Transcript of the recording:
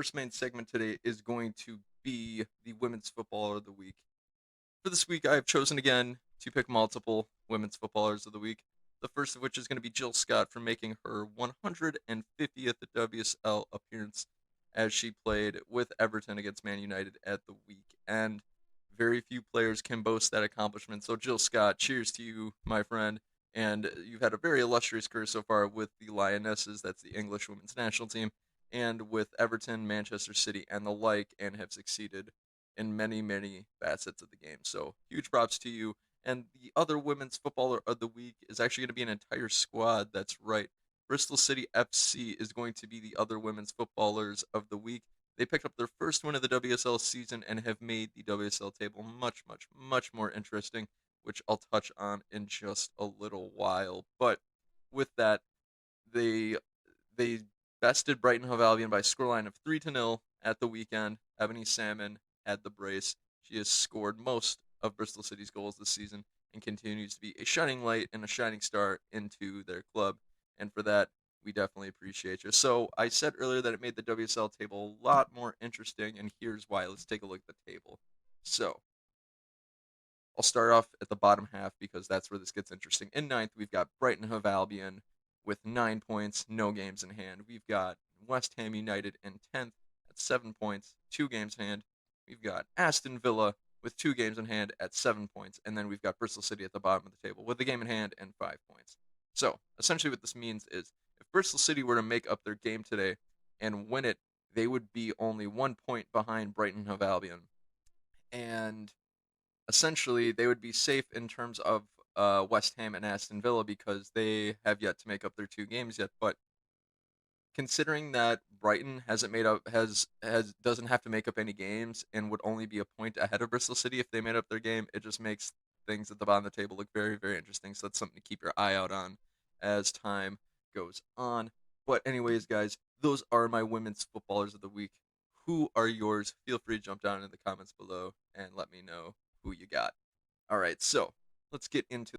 first main segment today is going to be the Women's Footballer of the Week. For this week, I have chosen again to pick multiple Women's Footballers of the Week. The first of which is going to be Jill Scott for making her 150th WSL appearance as she played with Everton against Man United at the weekend. Very few players can boast that accomplishment. So, Jill Scott, cheers to you, my friend. And you've had a very illustrious career so far with the Lionesses, that's the English women's national team, and with Everton, Manchester City, and the like, and have succeeded in many, many facets of the game. So, huge props to you. And the other women's footballer of the week is actually going to be an entire squad. That's right. Bristol City FC is going to be the other women's footballers of the week. They picked up their first win of the WSL season and have made the WSL table much, much, much more interesting, which I'll touch on in just a little while. But with that, they they bested Brighton Hove Albion by a scoreline of 3-0 at the weekend. Ebony Salmon had the brace. She has scored most of Bristol City's goals this season and continues to be a shining light and a shining star into their club. And for that, we definitely appreciate you. So I said earlier that it made the WSL table a lot more interesting, and here's why. Let's take a look at the table. So I'll start off at the bottom half because that's where this gets interesting. In ninth, we've got Brighton Hove Albion with 9 points, no games in hand. We've got West Ham United in 10th at 7 points, 2 games in hand. We've got Aston Villa with 2 games in hand at 7 points. And then we've got Bristol City at the bottom of the table with a game in hand and 5 points. So essentially, what this means is if Bristol City were to make up their game today and win it, they would be only 1 point behind Brighton Hove Albion. And essentially they would be safe in terms of West Ham and Aston Villa because they have yet to make up their 2 games yet. But considering that Brighton hasn't made up has doesn't have to make up any games and would only be a point ahead of Bristol City if they made up their game, it just makes things at the bottom of the table look very, very interesting. So that's something to keep your eye out on as time goes on. But anyways, guys, those are my women's footballers of the week. Who are yours? Feel free to jump down in the comments below and let me know who you got. All right, so let's get into